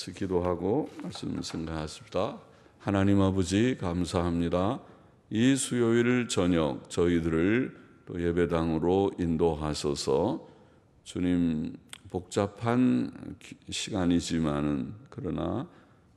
같이 기도하고 말씀 생각하십시다. 하나님 아버지 감사합니다. 이 수요일 저녁 저희들을 또 예배당으로 인도하셔서 주님 복잡한 시간이지만은 그러나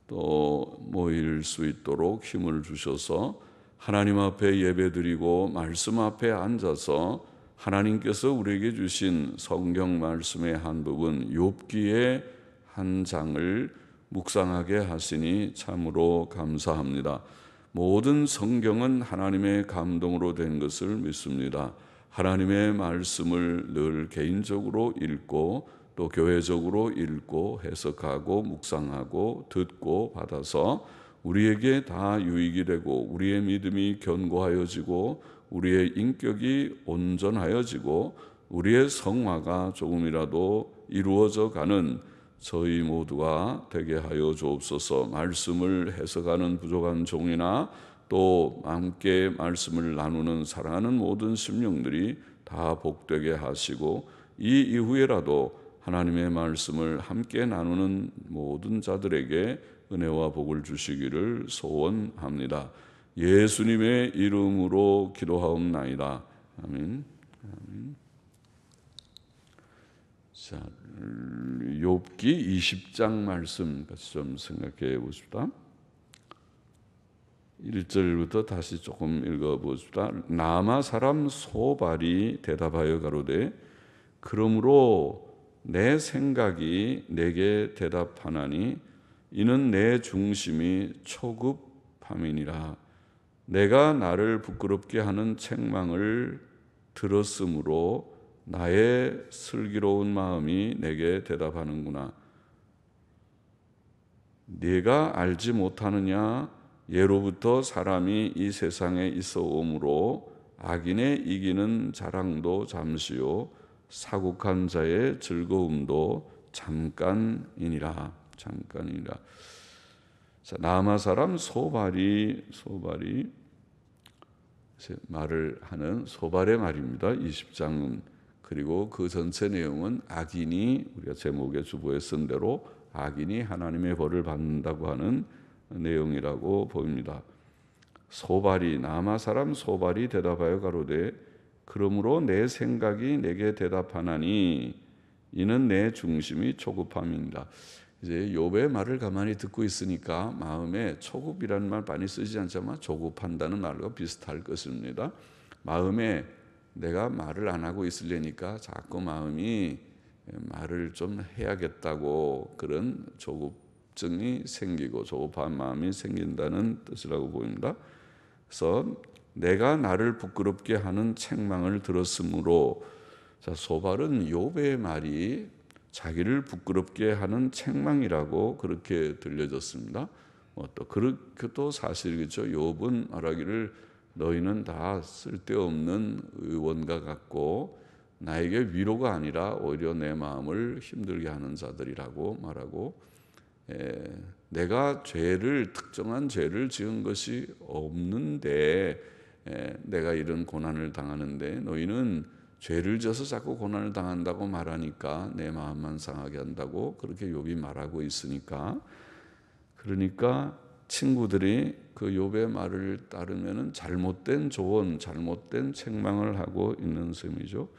또 모일 수 있도록 힘을 주셔서 하나님 앞에 예배드리고 말씀 앞에 앉아서 하나님께서 우리에게 주신 성경 말씀의 한 부분 욥기의 한 장을 묵상하게 하시니 참으로 감사합니다. 모든 성경은 하나님의 감동으로 된 것을 믿습니다. 하나님의 말씀을 늘 개인적으로 읽고 또 교회적으로 읽고 해석하고 묵상하고 듣고 받아서 우리에게 다 유익이 되고 우리의 믿음이 견고하여지고 우리의 인격이 온전하여지고 우리의 성화가 조금이라도 이루어져 가는 저희 모두가 되게 하여 주옵소서. 말씀을 해석하는 부족한 종이나 또 함께 말씀을 나누는 사랑하는 모든 심령들이 다 복되게 하시고 이 이후에라도 하나님의 말씀을 함께 나누는 모든 자들에게 은혜와 복을 주시기를 소원합니다. 예수님의 이름으로 기도하옵나이다. 아멘. 아멘. 자, 욥기 20장 말씀 같이 좀 생각해 보십시다. 1절부터 다시 조금 읽어 보십시다. 나마 사람 소발이 대답하여 가로되 그러므로 내 생각이 내게 대답하나니 이는 내 중심이 초급함이니라. 내가 나를 부끄럽게 하는 책망을 들었으므로 나의 슬기로운 마음이 내게 대답하는구나. 네가 알지 못하느냐? 예로부터 사람이 이 세상에 있어 오므로 악인의 이기는 자랑도 잠시요 사국한 자의 즐거움도 잠깐이니라. 잠깐이니라. 자, 나마 사람 소발이 말을 하는 소발의 말입니다. 20장은. 그리고 그 전체 내용은 악인이 우리가 제목의 주보에 쓴 대로 악인이 하나님의 벌을 받는다고 하는 내용이라고 보입니다. 소발이 나마 사람 소발이 대답하여 가로되 그러므로 내 생각이 내게 대답하나니 이는 내 중심이 초급함이니라. 이제 욥의 말을 가만히 듣고 있으니까 마음에 초급이라는 말 많이 쓰지 않지만 조급한다는 말과 비슷할 것입니다. 마음에 내가 말을 안 하고 있으려니까 자꾸 마음이 말을 좀 해야겠다고 그런 조급증이 생기고 조급한 마음이 생긴다는 뜻이라고 보입니다. 그래서 내가 나를 부끄럽게 하는 책망을 들었으므로 자, 소발은 욥의 말이 자기를 부끄럽게 하는 책망이라고 그렇게 들려졌습니다. 또 그렇게 또 사실이겠죠. 욥은 말하기를 너희는 다 쓸데없는 의원과 같고 나에게 위로가 아니라 오히려 내 마음을 힘들게 하는 자들이라고 말하고 내가 특정한 죄를 지은 것이 없는데 내가 이런 고난을 당하는데 너희는 죄를 지어서 자꾸 고난을 당한다고 말하니까 내 마음만 상하게 한다고 그렇게 욥이 말하고 있으니까 그러니까 친구들이 그 욥의 말을 따르면은 잘못된 조언, 잘못된 책망을 하고 있는 셈이죠.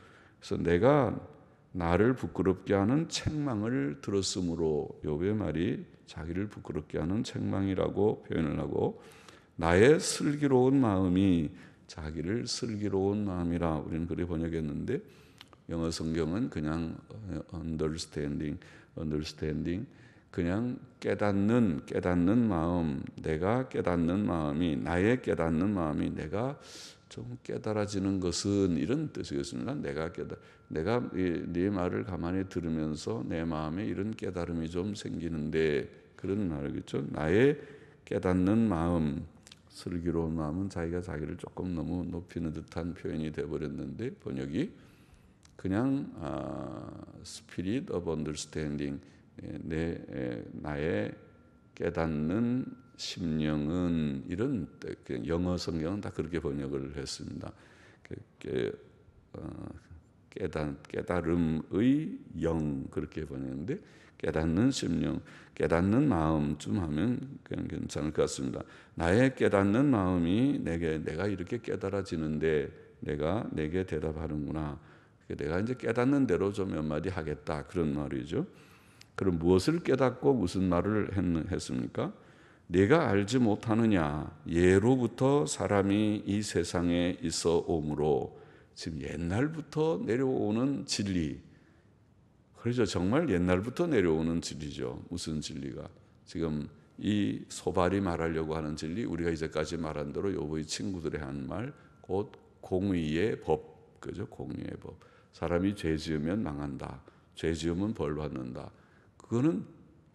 그래서 내가 나를 부끄럽게 하는 책망을 들었으므로 욥의 말이 자기를 부끄럽게 하는 책망이라고 표현을 하고 나의 슬기로운 마음이 자기를 슬기로운 마음이라 우리는 그렇게 번역했는데 영어 성경은 그냥 understanding 그냥 깨닫는 마음, 내가 깨닫는 마음이 나의 깨닫는 마음이 내가 좀 깨달아지는 것은 이런 뜻이겠습니다. 내가 네 말을 가만히 들으면서 내 마음에 이런 깨달음이 좀 생기는데 그런 말이겠죠. 나의 깨닫는 마음, 슬기로운 마음은 자기가 자기를 조금 너무 높이는 듯한 표현이 되어버렸는데 번역이 그냥 Spirit of Understanding 나의 깨닫는 심령은 이런 영어 성경은 다 그렇게 번역을 했습니다. 깨달음의 영 그렇게 번역했는데 깨닫는 심령, 깨닫는 마음쯤 하면 그냥 괜찮을 것 같습니다. 나의 깨닫는 마음이 내가 이렇게 깨달아지는데 내가 내게 대답하는구나. 내가 이제 깨닫는 대로 좀 몇 마디 하겠다 그런 말이죠. 그럼 무엇을 깨닫고 무슨 말을 했습니까? 내가 알지 못하느냐 예로부터 사람이 이 세상에 있어 오므로 지금 옛날부터 내려오는 진리 그렇죠. 정말 옛날부터 내려오는 진리죠. 무슨 진리가 지금 이 소발이 말하려고 하는 진리 우리가 이제까지 말한 대로 요의 친구들이 한 말 곧 공의의 법 그죠. 공의의 법 사람이 죄 지으면 망한다. 죄 지으면 벌 받는다. 그거는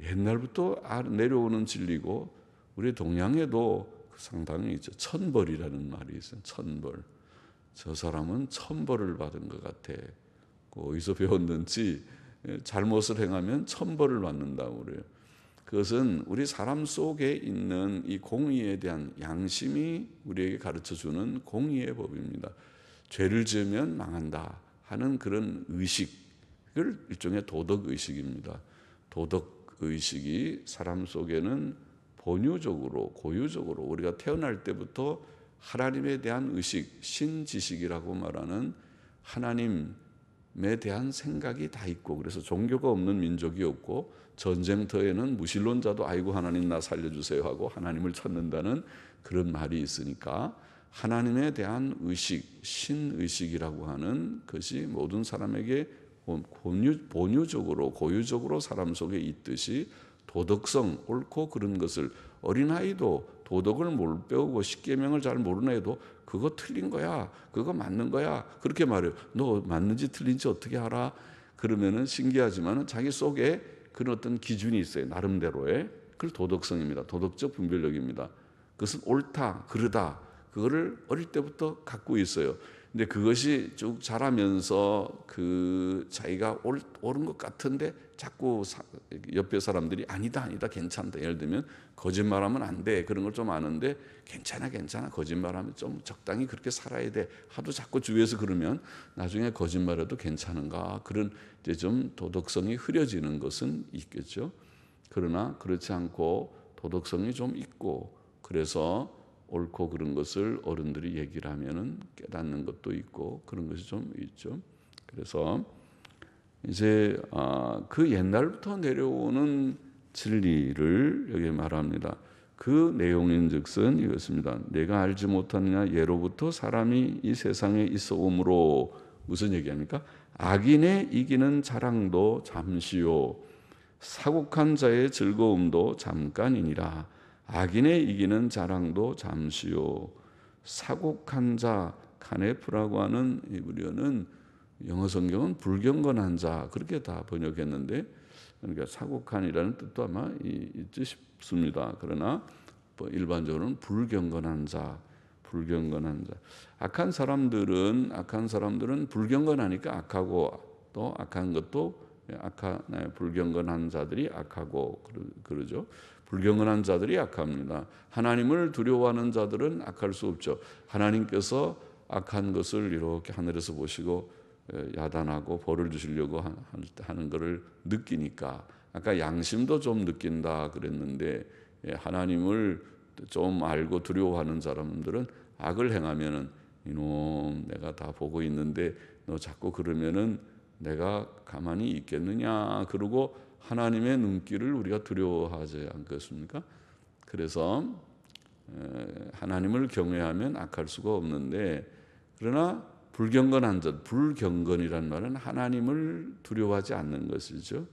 옛날부터 내려오는 진리고 우리 동양에도 상당히 있죠. 천벌이라는 말이 있어요. 천벌. 저 사람은 천벌을 받은 것 같아. 어디서 배웠는지 잘못을 행하면 천벌을 받는다고 그래요. 그것은 우리 사람 속에 있는 이 공의에 대한 양심이 우리에게 가르쳐주는 공의의 법입니다. 죄를 지으면 망한다 하는 그런 의식을 일종의 도덕의식입니다. 도덕의식이 사람 속에는 본유적으로 고유적으로 우리가 태어날 때부터 하나님에 대한 의식, 신지식이라고 말하는 하나님에 대한 생각이 다 있고 그래서 종교가 없는 민족이 없고 전쟁터에는 무신론자도 아이고 하나님 나 살려주세요 하고 하나님을 찾는다는 그런 말이 있으니까 하나님에 대한 의식, 신의식이라고 하는 것이 모든 사람에게 본유적으로 고유적으로 사람 속에 있듯이 도덕성, 옳고 그런 것을 어린아이도 도덕을 못 배우고 십계명을 잘 모르는 애도 그거 틀린 거야, 그거 맞는 거야 그렇게 말해요. 너 맞는지 틀린지 어떻게 알아? 그러면은 신기하지만 자기 속에 그런 어떤 기준이 있어요. 나름대로의 그걸 도덕성입니다. 도덕적 분별력입니다. 그것은 옳다, 그르다 그거를 어릴 때부터 갖고 있어요. 근데 그것이 쭉 자라면서 그 자기가 옳은 것 같은데 자꾸 옆에 사람들이 아니다 괜찮다. 예를 들면 거짓말하면 안 돼 그런 걸 좀 아는데 괜찮아 거짓말하면 좀 적당히 그렇게 살아야 돼 하도 자꾸 주위에서 그러면 나중에 거짓말해도 괜찮은가 그런 이제 좀 도덕성이 흐려지는 것은 있겠죠. 그러나 그렇지 않고 도덕성이 좀 있고 그래서 옳고 그런 것을 어른들이 얘기를 하면은 깨닫는 것도 있고 그런 것이 좀 있죠. 그래서 이제 그 옛날부터 내려오는 진리를 여기 말합니다. 그 내용인즉슨 이것입니다. 내가 알지 못하느냐 예로부터 사람이 이 세상에 있어 오므로 무슨 얘기합니까? 악인의 이기는 자랑도 잠시요 사곡한 자의 즐거움도 잠깐이니라. 악인의 이기는 자랑도 잠시요 사곡한 자 카네프라고 하는 이브리어는 영어 성경은 불경건한 자 그렇게 다 번역했는데 그러니까 사곡한이라는 뜻도 아마 있지 싶습니다. 그러나 일반적으로는 불경건한 자. 악한 사람들은 불경건하니까 악하고 또 악한 것도 불경건한 자들이 악하고 그러죠. 불경건한 자들이 악합니다. 하나님을 두려워하는 자들은 악할 수 없죠. 하나님께서 악한 것을 이렇게 하늘에서 보시고 야단하고 벌을 주시려고 하는 것을 느끼니까 아까 양심도 좀 느낀다 그랬는데 하나님을 좀 알고 두려워하는 사람들은 악을 행하면은 이놈 내가 다 보고 있는데 너 자꾸 그러면은 내가 가만히 있겠느냐 그러고 하나님의 눈길을 우리가 두려워하지 않겠습니까? 그래서 하나님을 경외하면 악할 수가 없는데 그러나 불경건한 자, 불경건이란 말은 하나님을 두려워하지 않는 것이죠.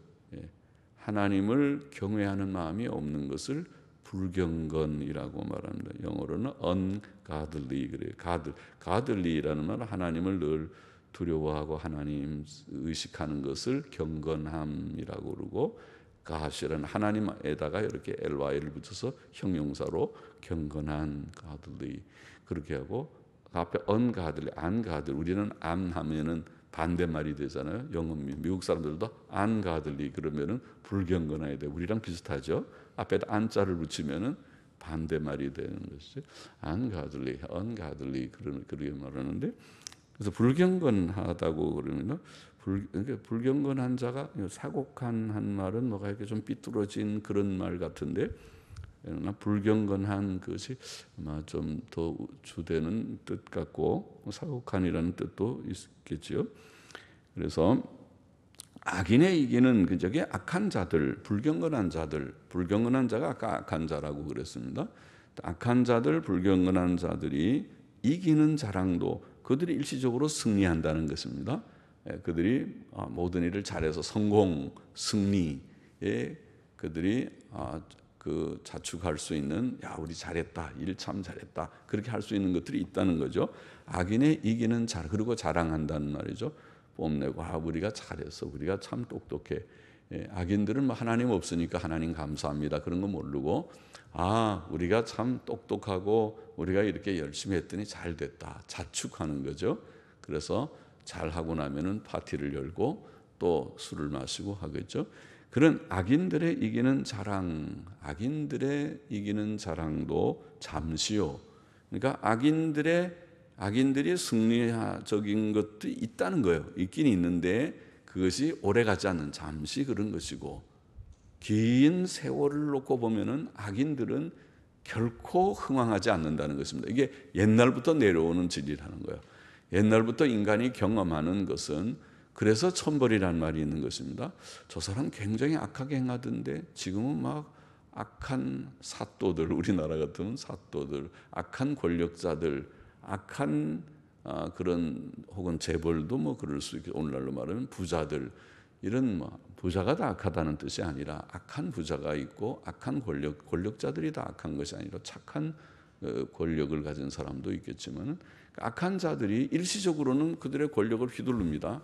하나님을 경외하는 마음이 없는 것을 불경건이라고 말합니다. 영어로는 ungodly 그래요. godly라는 말은 하나님을 늘 두려워하고 하나님 의식하는 것을 경건함이라고 그러고 god이라는 하나님에다가 이렇게 ly를 붙여서 형용사로 경건한 godly 그렇게 하고 앞에 ungodly, ungodly 우리는 an 하면은 반대말이 되잖아요. 영어 미국 사람들도 ungodly 그러면은 불경건해야 돼. 우리랑 비슷하죠. 앞에다 an자를 붙이면은 반대말이 되는 것이죠. ungodly 그렇게 말하는데 그래서 불경건하다고 그러면 그러니까 불경건한 자가 사곡한 말은 뭐가 이렇게 좀 삐뚤어진 그런 말 같은데, 그러나 불경건한 것이 아마 좀 더 주되는 뜻 같고 사곡한이라는 뜻도 있겠지요. 그래서 악인의 이기는 그저게 악한 자들, 불경건한 자들, 불경건한 자가 아까 악한 자라고 그랬습니다. 악한 자들, 불경건한 자들이 이기는 자랑도 그들이 일시적으로 승리한다는 것입니다. 그들이 모든 일을 잘해서 성공, 승리에 그들이 그 자축할 수 있는, 야 우리 잘했다, 일 참 잘했다, 그렇게 할 수 있는 것들이 있다는 거죠. 악인의 이기는 자, 그리고 자랑한다는 말이죠. 뽐내고 우리가 잘했어, 우리가 참 똑똑해. 악인들은 뭐 하나님 없으니까 하나님 감사합니다 그런 거 모르고, 우리가 참 똑똑하고 우리가 이렇게 열심히 했더니 잘 됐다, 자축하는 거죠. 그래서 잘하고 나면은 파티를 열고 또 술을 마시고 하겠죠. 그런 악인들의 이기는 자랑, 악인들의 이기는 자랑도 잠시요. 그러니까 악인들이 승리적인 것도 있다는 거예요. 있긴 있는데 그것이 오래가지 않는 잠시 그런 것이고, 긴 세월을 놓고 보면은 악인들은 결코 흥왕하지 않는다는 것입니다. 이게 옛날부터 내려오는 진리라는 거예요. 옛날부터 인간이 경험하는 것은, 그래서 천벌이라는 말이 있는 것입니다. 저 사람 굉장히 악하게 행하던데 지금은 막 악한 사또들, 우리나라 같으면 사또들, 악한 권력자들, 악한 그런 혹은 재벌도 뭐 그럴 수 있고, 오늘날로 말하면 부자들, 이런 부자가 다 악하다는 뜻이 아니라 악한 부자가 있고 악한 권력자들이 다 악한 것이 아니라 착한 권력을 가진 사람도 있겠지만, 악한 자들이 일시적으로는 그들의 권력을 휘두릅니다.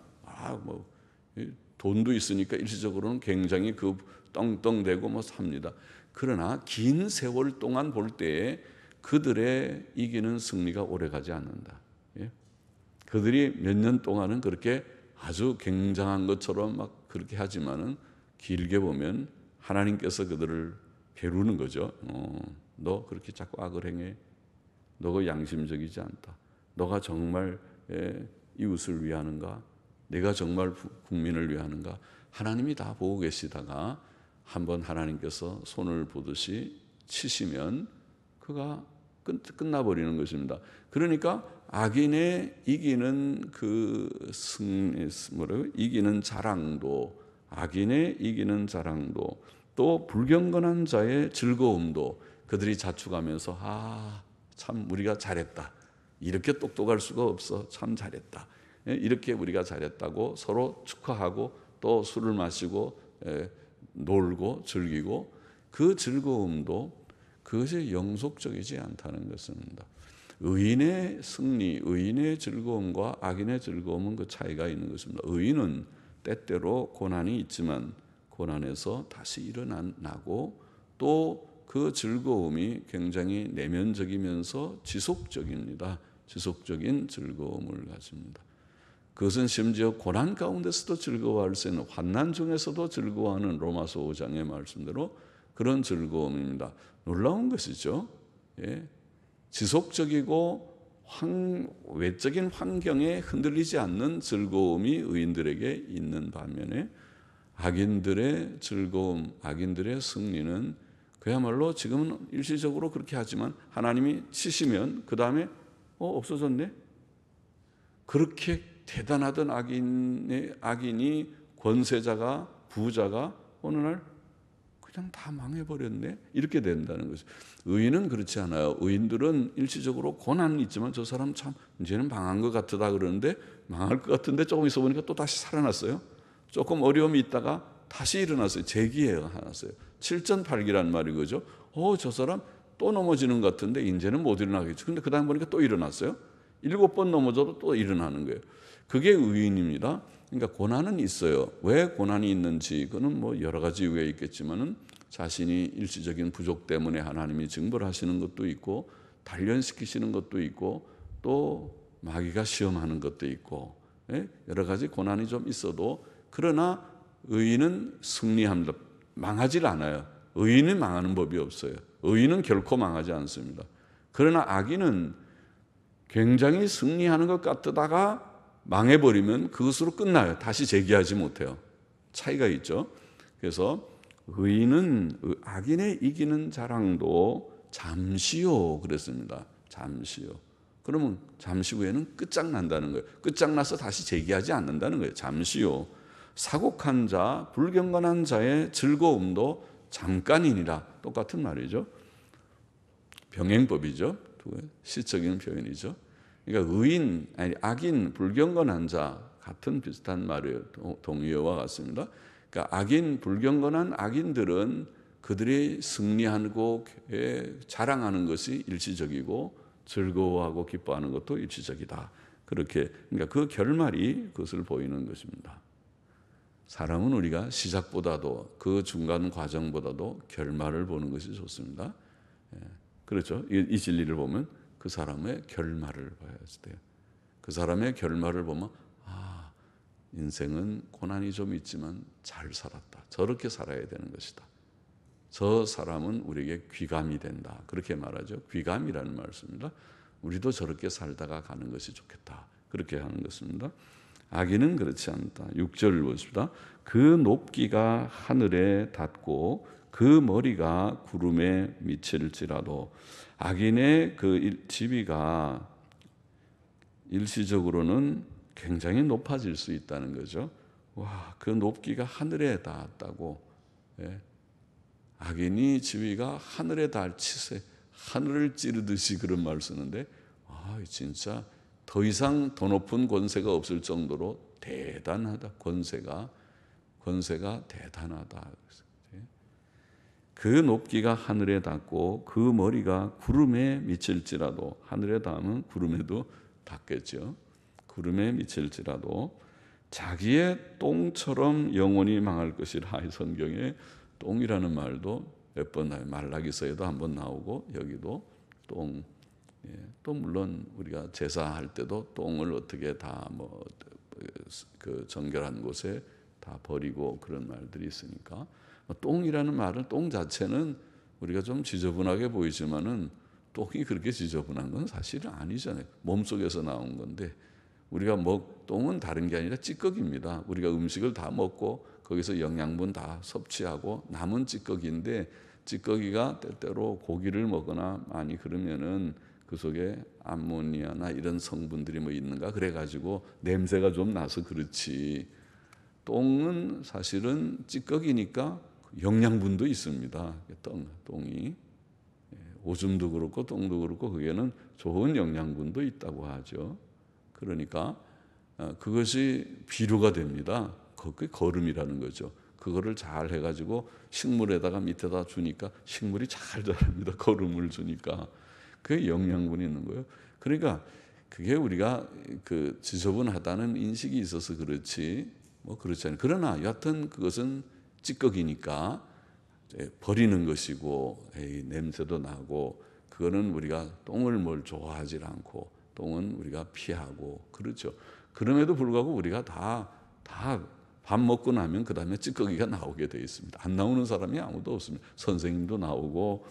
돈도 있으니까 일시적으로는 굉장히 그 떵떵대고 뭐 삽니다. 그러나 긴 세월 동안 볼 때에 그들의 이기는 승리가 오래가지 않는다. 그들이 몇 년 동안은 그렇게 아주 굉장한 것처럼 막 그렇게 하지만은 길게 보면 하나님께서 그들을 배루는 거죠. 너 그렇게 자꾸 악을 행해. 너가 양심적이지 않다. 너가 정말 이웃을 위하는가? 내가 정말 국민을 위하는가? 하나님이 다 보고 계시다가 한번 하나님께서 손을 보듯이 치시면 그가 끝나버리는 것입니다. 그러니까 악인의 이기는 이기는 자랑도, 악인의 이기는 자랑도, 또 불경건한 자의 즐거움도 그들이 자축하면서 참 우리가 잘했다, 이렇게 똑똑할 수가 없어, 참 잘했다, 이렇게 우리가 잘했다고 서로 축하하고 또 술을 마시고 놀고 즐기고, 그 즐거움도 그것이 영속적이지 않다는 것입니다. 의인의 승리, 의인의 즐거움과 악인의 즐거움은 그 차이가 있는 것입니다. 의인은 때때로 고난이 있지만 고난에서 다시 일어나고, 또 그 즐거움이 굉장히 내면적이면서 지속적입니다. 지속적인 즐거움을 가집니다. 그것은 심지어 고난 가운데서도 즐거워할 수 있는, 환난 중에서도 즐거워하는 로마서 5장의 말씀대로 그런 즐거움입니다. 놀라운 것이죠. 지속적이고 외적인 환경에 흔들리지 않는 즐거움이 의인들에게 있는 반면에, 악인들의 즐거움, 악인들의 승리는 그야말로 지금은 일시적으로 그렇게 하지만 하나님이 치시면 그 다음에 없어졌네? 그렇게 대단하던 악인이, 권세자가, 부자가 어느 날 그냥 다 망해버렸네? 이렇게 된다는 거죠. 의인은 그렇지 않아요. 의인들은 일시적으로 고난은 있지만 저 사람 참 이제는 망한 것 같다 그러는데, 망할 것 같은데 조금 있어 보니까 또 다시 살아났어요. 조금 어려움이 있다가 다시 일어났어요. 재기해놨어요. 7전8기란 말이 그죠. 저 사람 또 넘어지는 것 같은데 이제는 못 일어나겠죠. 근데 그 다음 보니까 또 일어났어요. 7번 넘어져도 또 일어나는 거예요. 그게 의인입니다. 그러니까 고난은 있어요. 왜 고난이 있는지 그는 뭐 여러 가지 이유가 있겠지만은, 자신이 일시적인 부족 때문에 하나님이 징벌하시는 것도 있고, 단련시키시는 것도 있고, 또 마귀가 시험하는 것도 있고, 여러 가지 고난이 좀 있어도, 그러나 의인은 승리합니다. 망하질 않아요. 의인은 망하는 법이 없어요. 의인은 결코 망하지 않습니다. 그러나 악인은 굉장히 승리하는 것 같다가 망해버리면 그것으로 끝나요. 다시 재기하지 못해요. 차이가 있죠. 그래서 의인은 악인의 이기는 자랑도 잠시요 그랬습니다. 잠시요. 그러면 잠시 후에는 끝장난다는 거예요. 끝장나서 다시 재기하지 않는다는 거예요. 잠시요. 사곡한 자, 불경건한 자의 즐거움도 잠깐이니라. 똑같은 말이죠. 병행법이죠. 시적인 표현이죠. 그러니까 의인, 아니 악인, 불경건한 자 같은 비슷한 말이에요. 동의어와 같습니다. 그러니까 악인, 불경건한 악인들은 그들이 승리하고 자랑하는 것이 일시적이고 즐거워하고 기뻐하는 것도 일시적이다. 그렇게 그러니까 그 결말이 그것을 보이는 것입니다. 사람은 우리가 시작보다도 그 중간 과정보다도 결말을 보는 것이 좋습니다. 그렇죠. 이 진리를 보면 그 사람의 결말을 봐야 돼요. 그 사람의 결말을 보면 인생은 고난이 좀 있지만 잘 살았다. 저렇게 살아야 되는 것이다. 저 사람은 우리에게 귀감이 된다. 그렇게 말하죠. 귀감이라는 말을 씁니다. 우리도 저렇게 살다가 가는 것이 좋겠다. 그렇게 하는 것입니다. 악인은 그렇지 않다. 6절을 보십시다. 그 높기가 하늘에 닿고 그 머리가 구름에 미칠지라도 악인의 그 지위가 일시적으로는 굉장히 높아질 수 있다는 거죠. 와, 그 높기가 하늘에 닿았다고. 예. 악인이 지위가 하늘에 닿을치세 하늘을 찌르듯이 그런 말을 쓰는데 진짜 더 이상 더 높은 권세가 없을 정도로 대단하다. 권세가 대단하다. 그 높기가 하늘에 닿고 그 머리가 구름에 미칠지라도 하늘에 닿으면 구름에도 닿겠죠. 구름에 미칠지라도 자기의 똥처럼 영원히 망할 것이라. 이 성경에 똥이라는 말도 몇 번 나와요. 말라기서에도 한번 나오고 여기도 똥. 또 물론 우리가 제사할 때도 똥을 어떻게 다 그 정결한 곳에 다 버리고 그런 말들이 있으니까 똥이라는 말은 똥 자체는 우리가 좀 지저분하게 보이지만은 똥이 그렇게 지저분한 건 사실은 아니잖아요. 몸속에서 나온 건데 우리가 똥은 다른 게 아니라 찌꺼기입니다. 우리가 음식을 다 먹고 거기서 영양분 다 섭취하고 남은 찌꺼기인데 찌꺼기가 때때로 고기를 먹거나 많이 그러면은 그 속에 암모니아나 이런 성분들이 있는가 그래가지고 냄새가 좀 나서 그렇지. 똥은 사실은 찌꺼기니까 영양분도 있습니다. 똥이 오줌도 그렇고 똥도 그렇고 거기에는 좋은 영양분도 있다고 하죠. 그러니까 그것이 비료가 됩니다. 그게 거름이라는 거죠. 그거를 잘 해가지고 식물에다가 밑에다 주니까 식물이 잘 자랍니다. 거름을 주니까 그게 영양분이 있는 거예요. 그러니까 그게 우리가 그 지저분하다는 인식이 있어서 그렇지 그렇지 않아요. 그러나 여하튼 그것은 찌꺼기니까 버리는 것이고 냄새도 나고 그거는 우리가 똥을 좋아하지 않고 똥은 우리가 피하고 그렇죠. 그럼에도 불구하고 우리가 다 밥 먹고 나면 그 다음에 찌꺼기가 나오게 되어 있습니다. 안 나오는 사람이 아무도 없습니다. 선생님도 나오고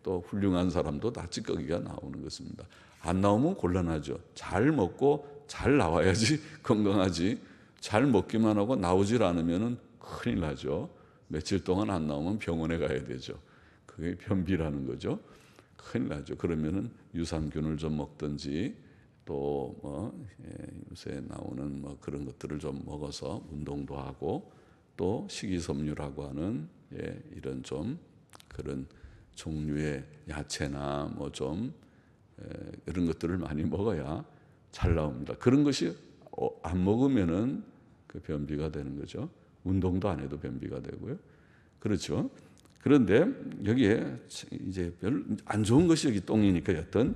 또 훌륭한 사람도 다 찌꺼기가 나오는 것입니다. 안 나오면 곤란하죠. 잘 먹고 잘 나와야지 건강하지. 잘 먹기만 하고 나오질 않으면 큰일 나죠. 며칠 동안 안 나오면 병원에 가야 되죠. 그게 변비라는 거죠. 큰일 나죠. 그러면은 유산균을 좀 먹든지 또 요새 나오는 그런 것들을 좀 먹어서 운동도 하고 또 식이섬유라고 하는 이런 좀 그런 종류의 야채나 좀 이런 것들을 많이 먹어야 잘 나옵니다. 그런 것이 안 먹으면은 그 변비가 되는 거죠. 운동도 안 해도 변비가 되고요. 그렇죠. 그런데 여기에 이제 별 안 좋은 것이 여기 똥이니까 여튼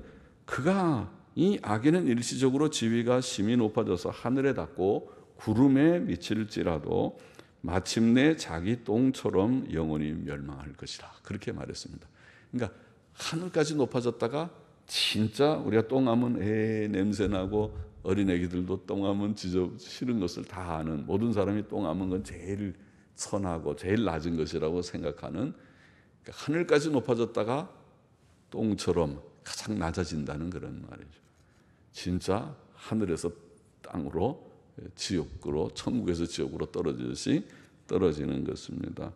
이 악인은 일시적으로 지위가 심히 높아져서 하늘에 닿고 구름에 미칠지라도 마침내 자기 똥처럼 영원히 멸망할 것이라. 그렇게 말했습니다. 그러니까 하늘까지 높아졌다가 진짜 우리가 똥하면 냄새나고 어린애기들도 똥하면 싫은 것을 다 아는 모든 사람이 똥하면 건 제일 선하고 제일 낮은 것이라고 생각하는 하늘까지 높아졌다가 똥처럼 가장 낮아진다는 그런 말이죠. 진짜 하늘에서 땅으로 지옥으로 천국에서 지옥으로 떨어지듯이 떨어지는 것입니다.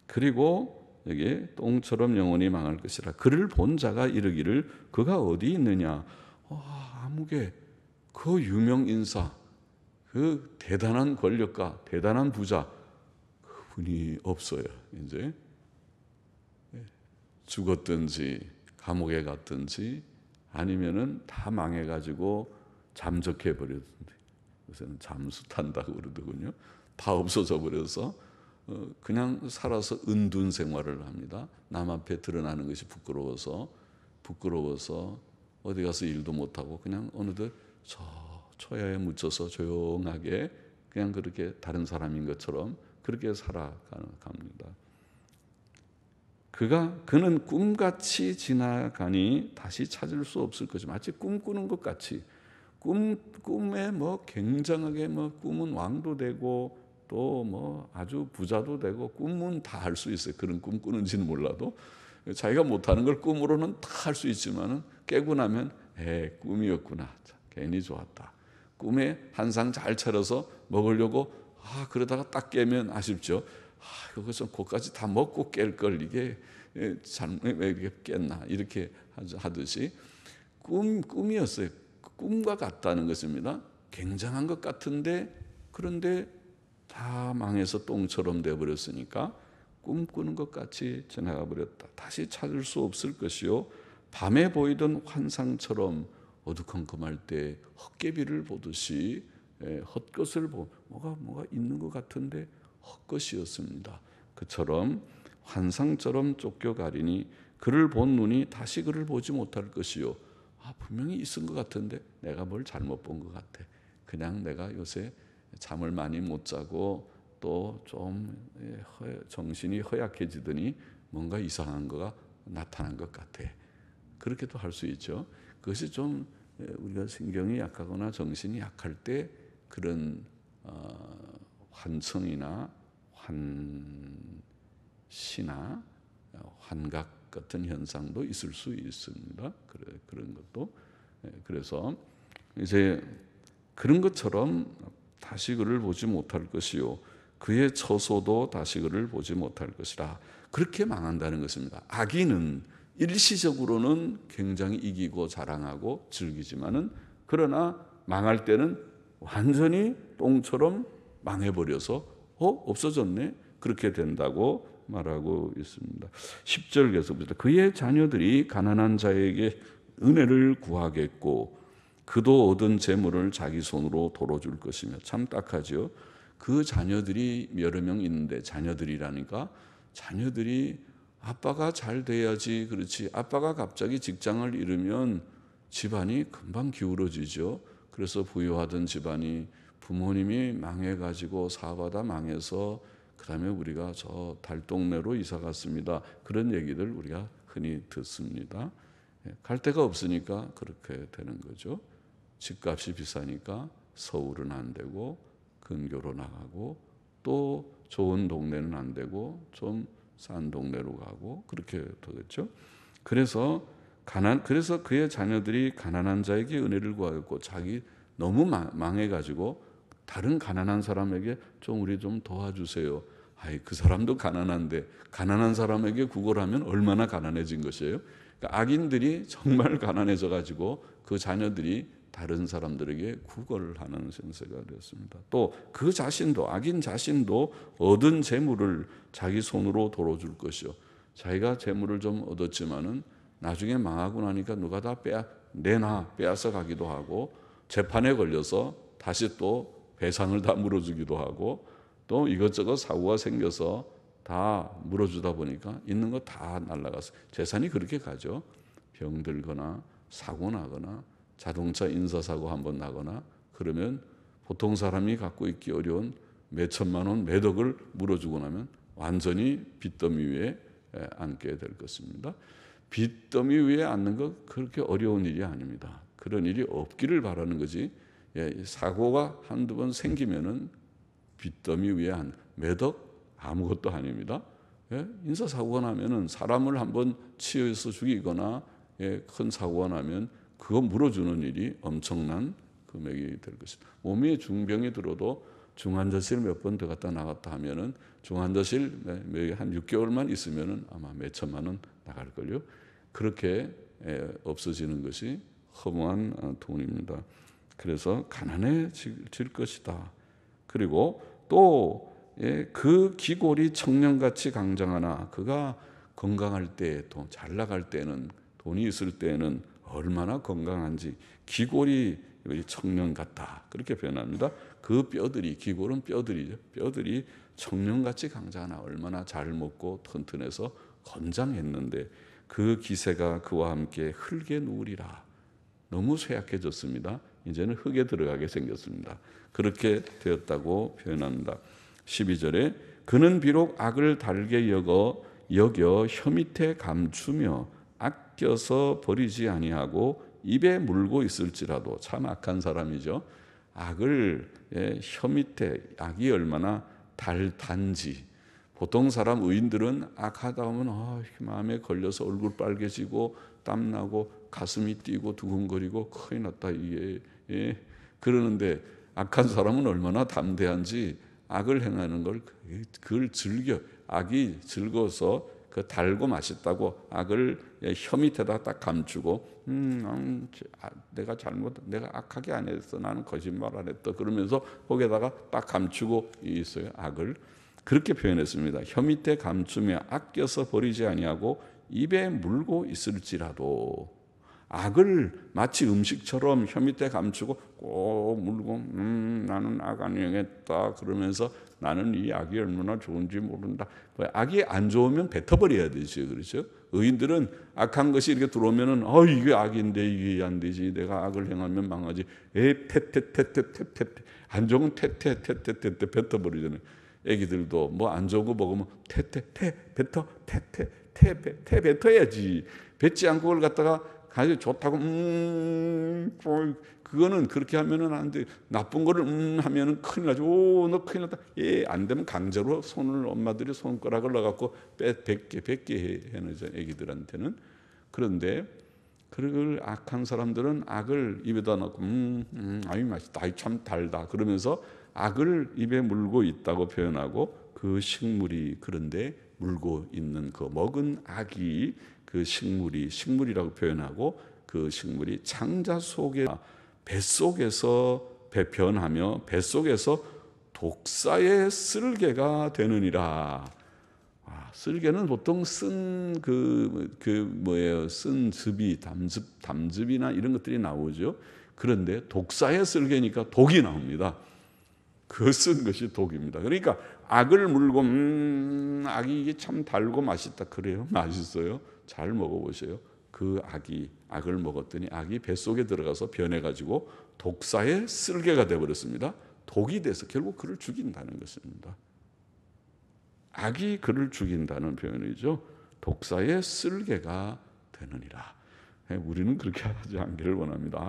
그리고 여기 똥처럼 영원히 망할 것이라. 그를 본 자가 이르기를 그가 어디 있느냐. 아무개 그 유명 인사, 그 대단한 권력가, 대단한 부자, 그분이 없어요. 이제 죽었든지 감옥에 갔든지 아니면은 다 망해가지고 잠적해 버렸는데, 요새는 잠수 탄다고 그러더군요. 다 없어져 버려서 그냥 살아서 은둔 생활을 합니다. 남 앞에 드러나는 것이 부끄러워서 어디 가서 일도 못하고 그냥 어느덧 저 초야에 묻혀서 조용하게 그냥 그렇게 다른 사람인 것처럼 그렇게 살아갑니다. 그는 꿈같이 지나가니 다시 찾을 수 없을 것이, 마치 꿈꾸는 것 같이 꿈에 뭐 굉장하게 뭐 꿈은 왕도 되고 또 뭐 아주 부자도 되고 꿈은 다 할 수 있어요. 그런 꿈 꾸는지는 몰라도 자기가 못하는 걸 꿈으로는 다 할 수 있지만은 깨고 나면 꿈이었구나. 괜히 좋았다. 꿈에 한 상 잘 차려서 먹으려고 그러다가 딱 깨면 아쉽죠. 그것은 그것까지 다 먹고 깰 걸 이게 왜 이렇게 깼나 이렇게 하듯이 꿈이었어요. 꿈과 같다는 것입니다. 굉장한 것 같은데 그런데 다 망해서 똥처럼 되어버렸으니까 꿈꾸는 것 같이 지나가 버렸다. 다시 찾을 수 없을 것이요 밤에 보이던 환상처럼 어두컴컴할 때 헛개비를 보듯이 헛것을 뭐가 있는 것 같은데 헛것이었습니다. 그처럼 환상처럼 쫓겨가리니 그를 본 눈이 다시 그를 보지 못할 것이요. 분명히 있은 것 같은데 내가 뭘 잘못 본 것 같아. 그냥 내가 요새 잠을 많이 못 자고 또 좀 정신이 허약해지더니 뭔가 이상한 거가 나타난 것 같아. 그렇게도 할 수 있죠. 그것이 좀 우리가 신경이 약하거나 정신이 약할 때 그런 환청이나 환시나 환각 같은 현상도 있을 수 있습니다. 그런 것도. 그래서 이제 그런 것처럼 다시 그를 보지 못할 것이요 그의 처소도 다시 그를 보지 못할 것이라. 그렇게 망한다는 것입니다. 악인은 일시적으로는 굉장히 이기고 자랑하고 즐기지만은 그러나 망할 때는 완전히 똥처럼 망해버려서 없어졌네 그렇게 된다고 말하고 있습니다. 10절 계속부터 그의 자녀들이 가난한 자에게 은혜를 구하겠고 그도 얻은 재물을 자기 손으로 돌어줄 것이며. 참 딱하죠. 그 자녀들이 여러 명 있는데 자녀들이라니까 자녀들이 아빠가 잘 돼야지 그렇지. 아빠가 갑자기 직장을 잃으면 집안이 금방 기울어지죠. 그래서 부유하던 집안이 부모님이 망해가지고 사업하다 망해서 그 다음에 우리가 저 달동네로 이사 갔습니다. 그런 얘기들 우리가 흔히 듣습니다. 갈 데가 없으니까 그렇게 되는 거죠. 집값이 비싸니까 서울은 안 되고 근교로 나가고 또 좋은 동네는 안 되고 좀 싼 동네로 가고 그렇게 되겠죠. 그래서 그의 자녀들이 가난한 자에게 은혜를 구하였고 자기 너무 망해가지고 다른 가난한 사람에게 우리 좀 도와주세요. 그 사람도 가난한데 가난한 사람에게 구걸하면 얼마나 가난해진 것이에요. 그러니까 악인들이 정말 가난해져가지고 그 자녀들이 다른 사람들에게 구걸을 하는 신세가 되었습니다. 또 그 자신도 악인 자신도 얻은 재물을 자기 손으로 돌아줄 것이요. 자기가 재물을 좀 얻었지만은 나중에 망하고 나니까 누가 다 빼앗아 가기도 하고 재판에 걸려서 다시 또 배상을 다 물어주기도 하고 또 이것저것 사고가 생겨서 다 물어주다 보니까 있는 거 다 날라가서 재산이 그렇게 가죠. 병들거나 사고 나거나 자동차 인사사고 한번 나거나 그러면 보통 사람이 갖고 있기 어려운 몇 천만 원, 몇 억을 물어주고 나면 완전히 빚더미 위에 앉게 될 것입니다. 빚더미 위에 앉는 거 그렇게 어려운 일이 아닙니다. 그런 일이 없기를 바라는 거지. 사고가 한두 번 생기면은 빚더미 위에 몇 억 아무것도 아닙니다. 인사사고가 나면은 사람을 한번 치여서 죽이거나 큰 사고가 나면 그거 물어주는 일이 엄청난 금액이 될 것입니다. 몸에 중병이 들어도 중환자실 몇 번 들어갔다 나갔다 하면은 중환자실 한 6개월만 있으면은 아마 몇 천만 원 나갈걸요. 그렇게 없어지는 것이 허무한 돈입니다. 그래서 가난해질 것이다. 그리고 또 그 기골이 청년같이 강장하나 그가 건강할 때, 또 잘 나갈 때는, 돈이 있을 때는 얼마나 건강한지 기골이 청년 같다 그렇게 표현합니다. 그 뼈들이, 기골은 뼈들이죠. 뼈들이 청년같이 강장하나 얼마나 잘 먹고 튼튼해서 건장했는데 그 기세가 그와 함께 흙에 누우리라. 너무 쇠약해졌습니다. 이제는 흙에 들어가게 생겼습니다. 그렇게 되었다고 표현합니다. 12절에 그는 비록 악을 달게 여겨 혀 밑에 감추며 아껴서 버리지 아니하고 입에 물고 있을지라도, 참 악한 사람이죠. 악을 혀 밑에, 악이 얼마나 단지, 보통 사람 의인들은 악하다 하면 마음에 걸려서 얼굴 빨개지고 땀나고 가슴이 뛰고 두근거리고 큰일 났다 이게 그러는데, 악한 사람은 얼마나 담대한지 악을 행하는 그걸 즐겨, 악이 즐거워서 그 달고 맛있다고 악을 혀 밑에다 딱 감추고 내가 악하게 안 했어, 나는 거짓말 안 했다 그러면서 거기에다가 딱 감추고 있어요. 악을 그렇게 표현했습니다. 혀 밑에 감추며 아껴서 버리지 아니하고 입에 물고 있을지라도, 악을 마치 음식처럼 혀 밑에 감추고 꼭 물고 나는 악 안 행했다 그러면서 나는 이 악이 얼마나 좋은지 모른다. 악이 안 좋으면 뱉어버려야 되죠. 그렇죠? 의인들은 악한 것이 이렇게 들어오면은 이게 악인데 이게 안 되지, 내가 악을 행하면 망하지, 테테테테테테 안 좋은 테테테테테 뱉어버리잖아요. 애기들도 뭐 안 좋은 거 먹으면 테테테 뱉어 테테 뱉어야지. 뱉지 않고 그걸 갖다가 가지고 좋다고 그거는 그렇게 하면은 안 돼. 나쁜 거를 하면은 큰일 나죠. 너 큰일 났다. 안 되면 강제로 손을, 엄마들이 손가락을 넣어갖고 뱉게 해놓죠, 애기들한테는. 그런데 그걸 악한 사람들은 악을 입에다 넣고 아이 맛있다, 아이 참 달다 그러면서 악을 입에 물고 있다고 표현하고, 그 식물이 그런데 물고 있는 그 먹은 악이 그 식물이라고 표현하고, 그 식물이 창자 속에 뱃속에서 배변하며 뱃속에서 독사의 쓸개가 되느니라. 쓸개는 보통 쓴 쓴 즙이 담즙이나 이런 것들이 나오죠. 그런데 독사의 쓸개니까 독이 나옵니다. 그 쓴 것이 독입니다. 그러니까 악을 물고 악이 이게 참 달고 맛있다. 그래요? 맛있어요? 잘 먹어보세요. 그 악을 먹었더니 악이 뱃속에 들어가서 변해가지고 독사의 쓸개가 되어버렸습니다. 독이 돼서 결국 그를 죽인다는 것입니다. 악이 그를 죽인다는 표현이죠. 독사의 쓸개가 되느니라. 우리는 그렇게 하지 않기를 원합니다.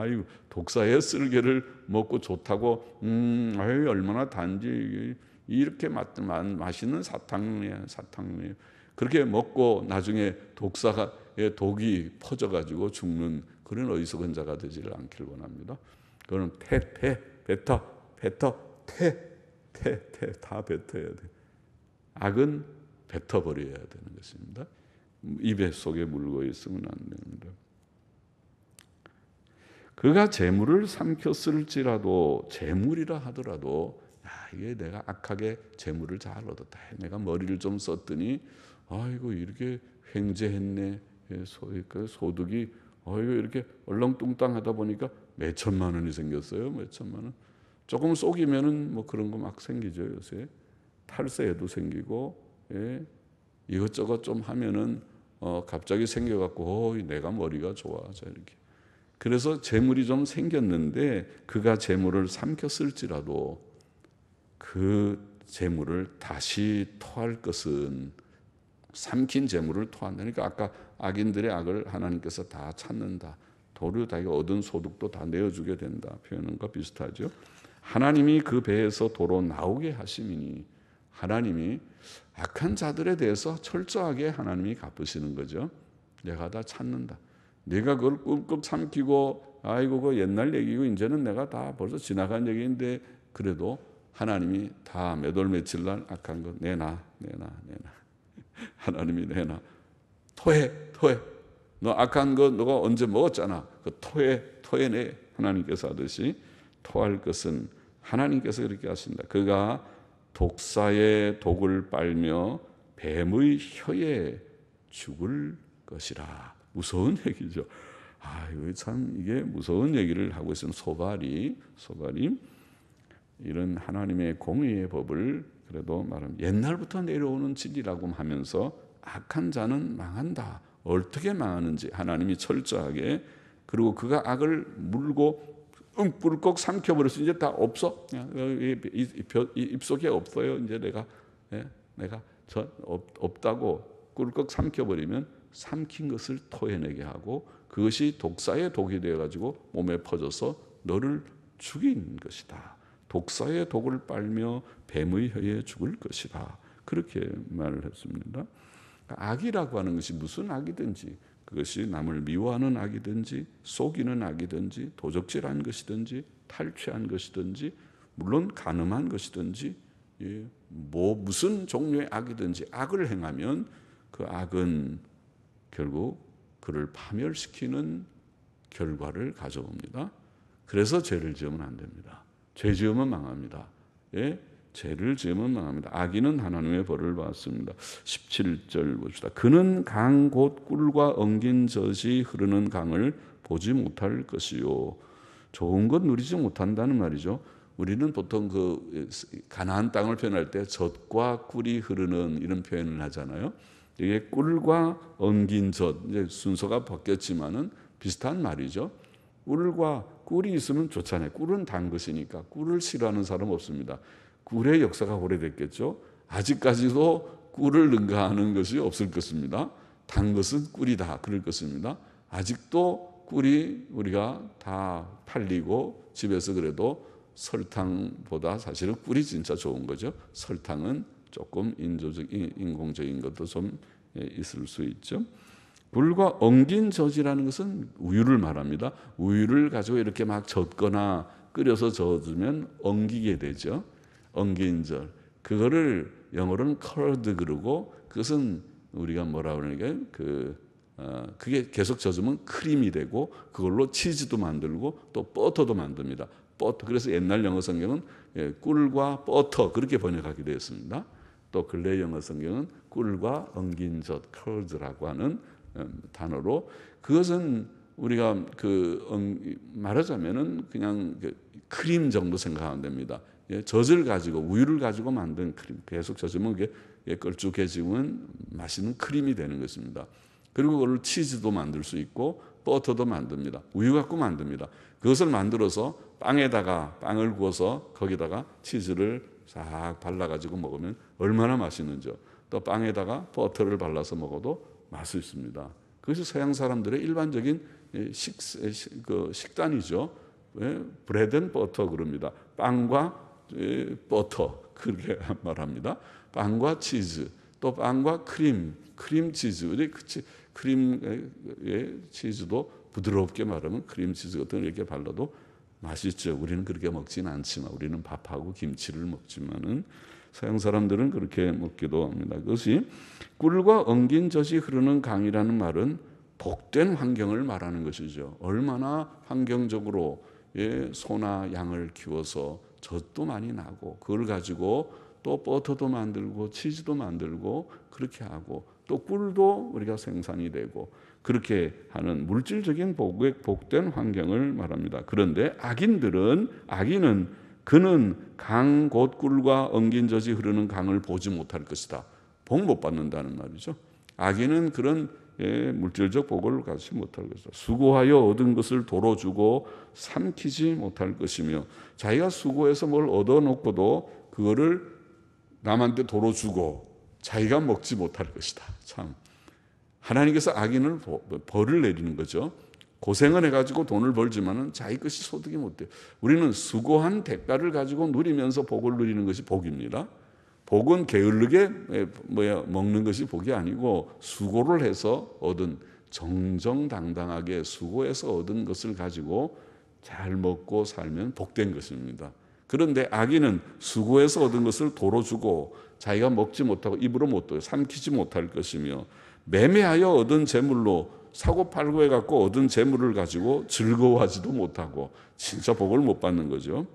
독사의 쓸개를 먹고 좋다고 얼마나 단지 이렇게 맛있는 사탕이에요. 그렇게 먹고 나중에 독이 퍼져가지고 죽는 그런 어리석은 자가 되지를 않기를 원합니다. 그거는 뱉어 다 뱉어야 돼. 악은 뱉어버려야 되는 것입니다. 입에 속에 물고 있으면 안 됩니다. 그가 재물을 삼켰을지라도, 재물이라 하더라도 이게 내가 악하게 재물을 잘 얻었다, 내가 머리를 좀 썼더니 아이고 이렇게 횡재했네, 소득이 이렇게 얼렁뚱땅하다 보니까 몇 천만 원이 생겼어요. 몇 천만 원. 조금 속이면은 뭐 그런 거 막 생기죠. 요새 탈세에도 생기고, 이것저것 좀 하면은 갑자기 생겨갖고 내가 머리가 좋아져 이렇게. 그래서 재물이 좀 생겼는데 그가 재물을 삼켰을지라도 그 재물을 다시 토할 것은, 삼킨 재물을 토한다. 그러니까 아까 악인들의 악을 하나님께서 다 찾는다. 도리어 자기가 얻은 소득도 다 내어주게 된다 표현한 것 비슷하죠. 하나님이 그 배에서 도로 나오게 하심이니, 하나님이 악한 자들에 대해서 철저하게 하나님이 갚으시는 거죠. 내가 다 찾는다. 네가 그걸 꿀꺽 삼키고 아이고 그 옛날 얘기고 이제는 내가 다 벌써 지나간 얘기인데 그래도 하나님이 다 몇 월 며칠 날 악한 거 내놔. 하나님이 내놔. 토해. 너 악한 거 너가 언제 먹었잖아. 그 토해내. 하나님께서 하듯이 토할 것은 하나님께서 그렇게 하신다. 그가 독사의 독을 빨며 뱀의 혀에 죽을 것이라. 무서운 얘기죠. 이거 참 이게 무서운 얘기를 하고 있는 소발이 이런 하나님의 공의의 법을 그래도 말하면 옛날부터 내려오는 진리라고 하면서 악한 자는 망한다. 어떻게 망하는지 하나님이 철저하게 그리고 그가 악을 물고 꿀꺽 삼켜버려서 이제 다 없어. 입속에 없어요. 이제 내가 없다고 꿀꺽 삼켜버리면 삼킨 것을 토해내게 하고 그것이 독사의 독이 되어가지고 몸에 퍼져서 너를 죽인 것이다. 독사의 독을 빨며 뱀의 혀에 죽을 것이다. 그렇게 말을 했습니다. 악이라고 하는 것이 무슨 악이든지 그것이 남을 미워하는 악이든지 속이는 악이든지 도적질한 것이든지 탈취한 것이든지 물론 간음한 것이든지 무슨 종류의 악이든지 악을 행하면 그 악은 결국 그를 파멸시키는 결과를 가져옵니다. 그래서 죄를 지으면 안 됩니다. 죄 지으면 망합니다. 죄를 지으면 망합니다. 악인은 하나님의 벌을 받습니다. 17절 봅시다. 그는 강 곧 꿀과 엉긴 젖이 흐르는 강을 보지 못할 것이요. 좋은 것 누리지 못한다는 말이죠. 우리는 보통 그 가나안 땅을 표현할 때 젖과 꿀이 흐르는 이런 표현을 하잖아요. 이게 꿀과 엉긴 젖, 이제 순서가 바뀌었지만은 비슷한 말이죠. 꿀이 있으면 좋잖아요. 꿀은 단 것이니까 꿀을 싫어하는 사람 없습니다. 꿀의 역사가 오래됐겠죠. 아직까지도 꿀을 능가하는 것이 없을 것입니다. 단 것은 꿀이다 그럴 것입니다. 아직도 꿀이 우리가 다 팔리고 집에서 그래도 설탕보다 사실은 꿀이 진짜 좋은 거죠. 설탕은 조금 인공적인 것도 좀 있을 수 있죠. 꿀과 엉긴 젖이라는 것은 우유를 말합니다. 우유를 가지고 이렇게 막 젓거나 끓여서 저으면 엉기게 되죠. 엉긴 젖. 그거를 영어로는 curd 그러고 그것은 우리가 뭐라 그러니까 그게 계속 젖으면 크림이 되고 그걸로 치즈도 만들고 또 버터도 만듭니다. 버터. 그래서 옛날 영어 성경은 꿀과 버터 그렇게 번역하게 되었습니다. 또 근래 영어 성경은 꿀과 엉긴 젖 curd라고 하는 단어로 그것은 우리가 말하자면은 그냥 크림 정도 생각하면 됩니다. 젖을 가지고 우유를 가지고 만든 크림 계속 젖으면 그게 걸쭉해지면 맛있는 크림이 되는 것입니다. 그리고 그걸 치즈도 만들 수 있고 버터도 만듭니다. 우유 갖고 만듭니다. 그것을 만들어서 빵을 구워서 거기다가 치즈를 싹 발라가지고 먹으면 얼마나 맛있는지요. 또 빵에다가 버터를 발라서 먹어도 맛있습니다. 그것이 서양 사람들의 일반적인 식단이죠. 브레드 앤 버터 그럽니다. 빵과 버터 그렇게 말합니다. 빵과 치즈, 또 빵과 크림 치즈. 크림 치즈도 부드럽게 말하면 크림 치즈 같은 거 이렇게 발라도 맛있죠. 우리는 그렇게 먹지는 않지만 우리는 밥하고 김치를 먹지만은 서양 사람들은 그렇게 먹기도 합니다. 그것이 꿀과 엉긴 젖이 흐르는 강이라는 말은 복된 환경을 말하는 것이죠. 얼마나 환경적으로 소나 양을 키워서 젖도 많이 나고 그걸 가지고 또 버터도 만들고 치즈도 만들고 그렇게 하고 또 꿀도 우리가 생산이 되고 그렇게 하는 물질적인 복된 환경을 말합니다. 그런데 악인은 그는 강 곧 꿀과 엉긴 젖이 흐르는 강을 보지 못할 것이다. 복 못 받는다는 말이죠. 악인은 그런 물질적 복을 갖지 못할 것이다. 수고하여 얻은 것을 도로 주고 삼키지 못할 것이며 자기가 수고해서 뭘 얻어놓고도 그거를 남한테 도로 주고 자기가 먹지 못할 것이다. 참 하나님께서 악인을 벌을 내리는 거죠. 고생을 해가지고 돈을 벌지만은 자기 것이 소득이 못 돼요. 우리는 수고한 대가를 가지고 누리면서 복을 누리는 것이 복입니다. 복은 게을르게 먹는 것이 복이 아니고 수고를 해서 얻은 정정당당하게 수고해서 얻은 것을 가지고 잘 먹고 살면 복된 것입니다. 그런데 악인은 수고해서 얻은 것을 도로 주고 자기가 먹지 못하고 입으로 못 둬요. 삼키지 못할 것이며 매매하여 얻은 재물로 사고팔고 해갖고 얻은 재물을 가지고 즐거워하지도 못하고 진짜 복을 못 받는 거죠.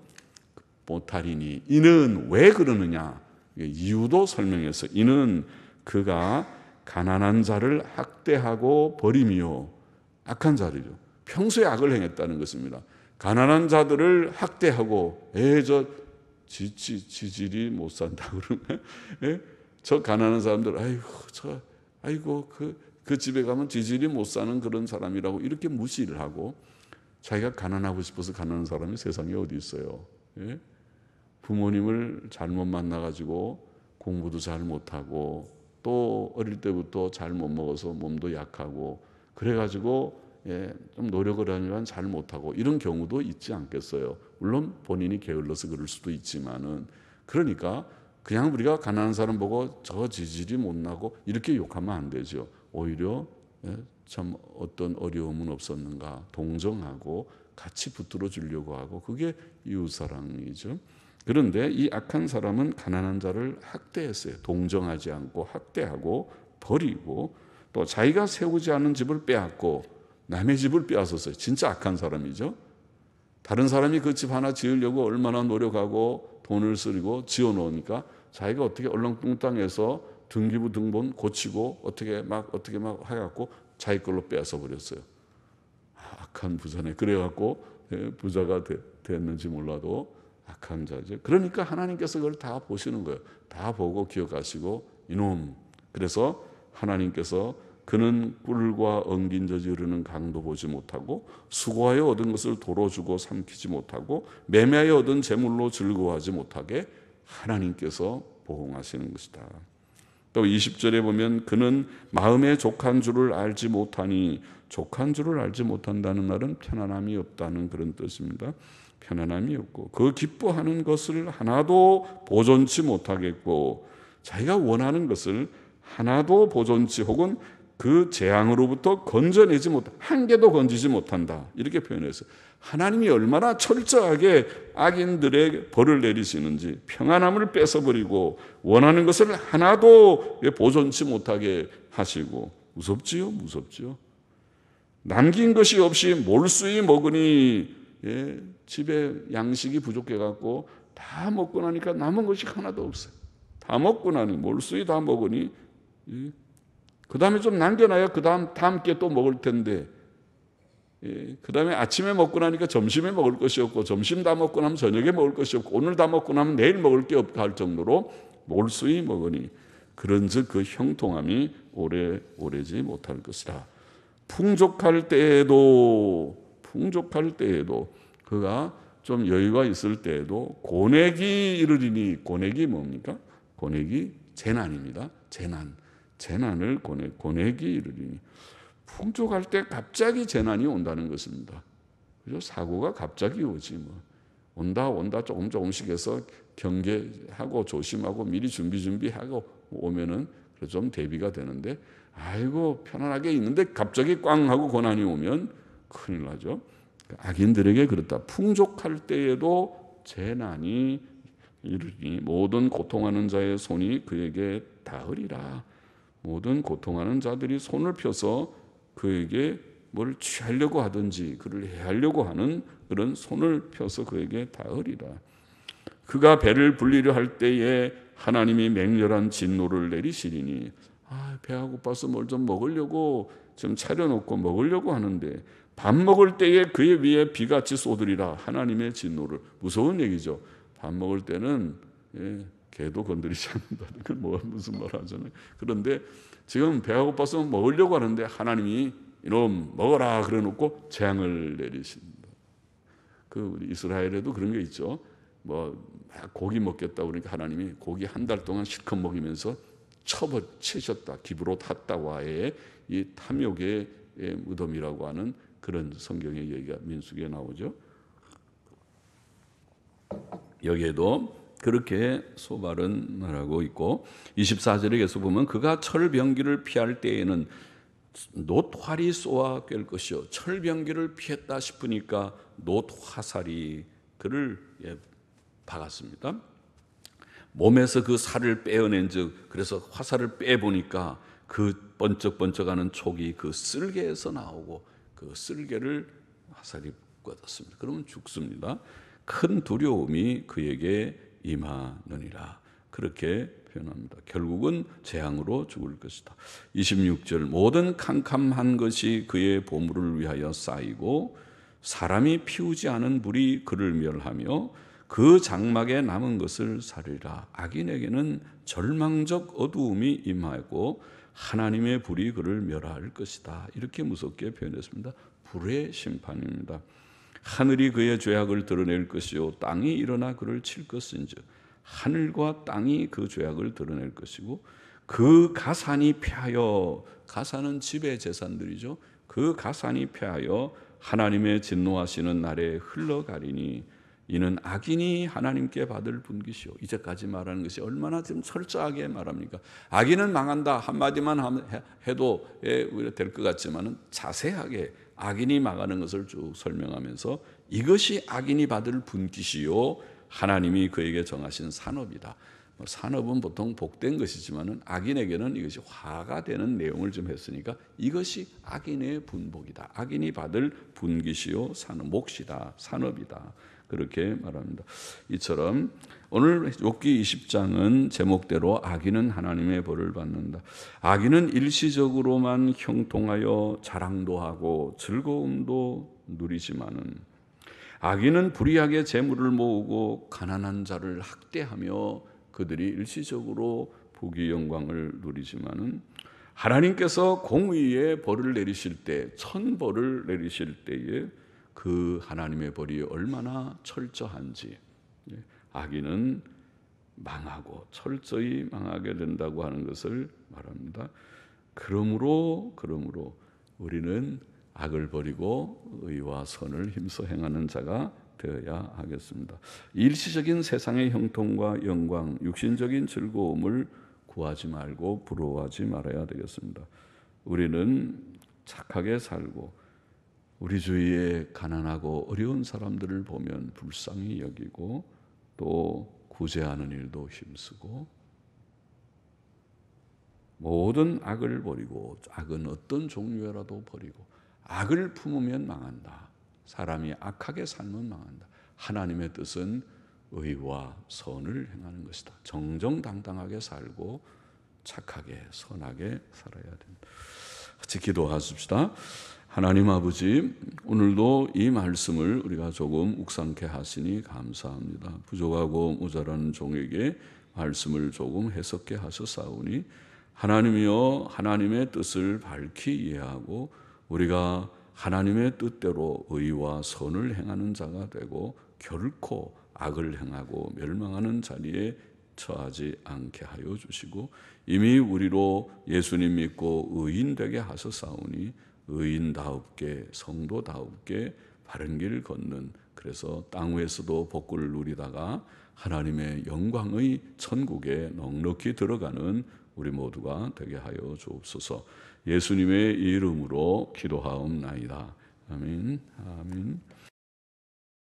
못하리니 이는 왜 그러느냐? 이유도 설명해서 이는 그가 가난한 자를 학대하고 버림이요. 악한 자들이죠. 평소에 악을 행했다는 것입니다. 가난한 자들을 학대하고 저 지질이 못 산다 그러네. 저 가난한 사람들 아이고 그 집에 가면 지질이 못 사는 그런 사람이라고 이렇게 무시를 하고 자기가 가난하고 싶어서 가난한 사람이 세상에 어디 있어요. 예? 부모님을 잘못 만나가지고 공부도 잘 못하고 또 어릴 때부터 잘 못 먹어서 몸도 약하고 그래가지고 좀 노력을 하지만 잘 못하고 이런 경우도 있지 않겠어요. 물론 본인이 게을러서 그럴 수도 있지만은 그러니까 그냥 우리가 가난한 사람 보고 저 지질이 못나고 이렇게 욕하면 안 되죠. 오히려 참 어떤 어려움은 없었는가 동정하고 같이 붙들어 주려고 하고 그게 이웃사랑이죠. 그런데 이 악한 사람은 가난한 자를 학대했어요. 동정하지 않고 학대하고 버리고 또 자기가 세우지 않은 집을 빼앗고 남의 집을 빼앗았어요. 진짜 악한 사람이죠. 다른 사람이 그 집 하나 지으려고 얼마나 노력하고 돈을 쓰고 지어놓으니까 자기가 어떻게 얼렁뚱땅해서 등기부 등본 고치고 어떻게 막 해갖고 자기 걸로 빼앗아 버렸어요. 악한 부자네. 그래갖고 부자가 됐는지 몰라도 악한 자죠. 그러니까 하나님께서 그걸 다 보시는 거예요. 다 보고 기억하시고 이놈. 그래서 하나님께서 그는 꿀과 엉긴 젖이 흐르는 강도 보지 못하고 수고하여 얻은 것을 도로 주고 삼키지 못하고 매매하여 얻은 재물로 즐거워하지 못하게 하나님께서 보응하시는 것이다. 또 20절에 보면 그는 마음에 족한 줄을 알지 못하니 족한 줄을 알지 못한다는 말은 편안함이 없다는 그런 뜻입니다. 편안함이 없고 그 기뻐하는 것을 하나도 보존치 못하겠고 자기가 원하는 것을 하나도 보존치 혹은 그 재앙으로부터 건져내지 한 개도 건지지 못한다. 이렇게 표현했어요. 하나님이 얼마나 철저하게 악인들의 벌을 내리시는지 평안함을 뺏어버리고 원하는 것을 하나도 보존치 못하게 하시고 무섭지요? 무섭지요? 남긴 것이 없이 몰수히 먹으니 집에 양식이 부족해갖고 다 먹고 나니까 남은 것이 하나도 없어요. 다 먹고 나니 몰수히 다 먹으니 그 다음에 좀 남겨놔야 그 다음 게 또 먹을 텐데 그 다음에 아침에 먹고 나니까 점심에 먹을 것이 없고 점심 다 먹고 나면 저녁에 먹을 것이 없고 오늘 다 먹고 나면 내일 먹을 게 없다 할 정도로 몰수히 먹으니 그런즉 그 형통함이 오래지 못할 것이라. 풍족할 때에도 그가 좀 여유가 있을 때에도 고내기 이르리니 고내기 뭡니까? 고내기 재난입니다. 재난을 고내기 이르리니 풍족할 때 갑자기 재난이 온다는 것입니다. 그죠? 사고가 갑자기 오지 뭐. 온다 조금씩 해서 경계하고 조심하고 미리 준비하고 오면은 좀 대비가 되는데 아이고 편안하게 있는데 갑자기 꽝 하고 고난이 오면 큰일 나죠. 악인들에게 그렇다. 풍족할 때에도 재난이 이르니 모든 고통하는 자의 손이 그에게 닿으리라. 모든 고통하는 자들이 손을 펴서 그에게 뭘 취하려고 하든지 그를 해하려고 하는 그런 손을 펴서 그에게 닿으리라. 그가 배를 불리려 할 때에 하나님이 맹렬한 진노를 내리시리니 배가 고파서 뭘 좀 먹으려고 지금 차려놓고 먹으려고 하는데 밥 먹을 때에 그의 위에 비같이 쏟으리라. 하나님의 진노를. 무서운 얘기죠. 밥 먹을 때는 개도 건드리지 않는다는 건 무슨 말 하잖아요. 그런데 지금 배가 고파서 먹으려고 하는데 하나님이 이놈 먹어라 그래 놓고 재앙을 내리신다. 우리 이스라엘에도 그런 게 있죠. 고기 먹겠다 그러니까 하나님이 고기 한 달 동안 실컷 먹이면서 치셨다. 기브롯 핫다와의 이 탐욕의 무덤이라고 하는 그런 성경의 얘기가 민수기에 나오죠. 여기에도 그렇게 소발은 말하고 있고 24절에 계속 보면 그가 철병기를 피할 때에는 놋활이 쏘아 꿰 것이요 철병기를 피했다 싶으니까 놋화살이 그를 박았습니다. 몸에서 그 살을 빼어낸 즉 그래서 화살을 빼보니까 그 번쩍번쩍하는 촉이 그 쓸개에서 나오고 그 쓸개를 화살이 꽂았습니다. 그러면 죽습니다. 큰 두려움이 그에게 임하느니라. 그렇게 표현합니다. 결국은 재앙으로 죽을 것이다. 26절 모든 캄캄한 것이 그의 보물을 위하여 쌓이고 사람이 피우지 않은 불이 그를 멸하며 그 장막에 남은 것을 살리라. 악인에게는 절망적 어두움이 임하고 하나님의 불이 그를 멸할 것이다. 이렇게 무섭게 표현했습니다. 불의 심판입니다. 하늘이 그의 죄악을 드러낼 것이요 땅이 일어나 그를 칠 것인즉 하늘과 땅이 그 죄악을 드러낼 것이고 그 가산이 패하여 가산은 지배 재산들이죠. 그 가산이 패하여 하나님의 진노하시는 날에 흘러가리니 이는 악인이 하나님께 받을 분깃이요. 이제까지 말하는 것이 얼마나 지금 철저하게 말합니까? 악인은 망한다 한마디만 해도 될 것 같지만 자세하게 악인이 망하는 것을 쭉 설명하면서 이것이 악인이 받을 분깃이요 하나님이 그에게 정하신 산업이다. 산업은 보통 복된 것이지만 악인에게는 이것이 화가 되는 내용을 좀 했으니까 이것이 악인의 분복이다. 악인이 받을 분깃이요 몫이다. 산업이다. 그렇게 말합니다. 이처럼 오늘 욥기 20장은 제목대로 악인은 하나님의 벌을 받는다. 악인은 일시적으로만 형통하여 자랑도 하고 즐거움도 누리지만은 악인은 불의하게 재물을 모으고 가난한 자를 학대하며 그들이 일시적으로 부귀 영광을 누리지만은 하나님께서 공의의 벌을 내리실 때 천벌을 내리실 때에 그 하나님의 벌이 얼마나 철저한지 악인은 망하고 철저히 망하게 된다고 하는 것을 말합니다. 그러므로 우리는 악을 버리고 의와 선을 힘써 행하는 자가 되어야 하겠습니다. 일시적인 세상의 형통과 영광, 육신적인 즐거움을 구하지 말고 부러워하지 말아야 되겠습니다. 우리는 착하게 살고 우리 주위에 가난하고 어려운 사람들을 보면 불쌍히 여기고 또 구제하는 일도 힘쓰고 모든 악을 버리고 악은 어떤 종류라도 버리고 악을 품으면 망한다. 사람이 악하게 살면 망한다. 하나님의 뜻은 의와 선을 행하는 것이다. 정정당당하게 살고 착하게 선하게 살아야 된다. 같이 기도하십시다. 하나님 아버지, 오늘도 이 말씀을 우리가 조금 묵상케 하시니 감사합니다. 부족하고 모자란 종에게 말씀을 조금 해석케 하셨사오니 하나님이여 하나님의 뜻을 밝히 이해하고 우리가 하나님의 뜻대로 의와 선을 행하는 자가 되고 결코 악을 행하고 멸망하는 자리에 처하지 않게 하여 주시고 이미 우리로 예수님 믿고 의인 되게 하셨사오니 의인다웁게 성도다웁게 바른 길 걷는 그래서 땅 위에서도 복구를 누리다가 하나님의 영광의 천국에 넉넉히 들어가는 우리 모두가 되게 하여 주옵소서. 예수님의 이름으로 기도하옵나이다. 아멘. 아멘.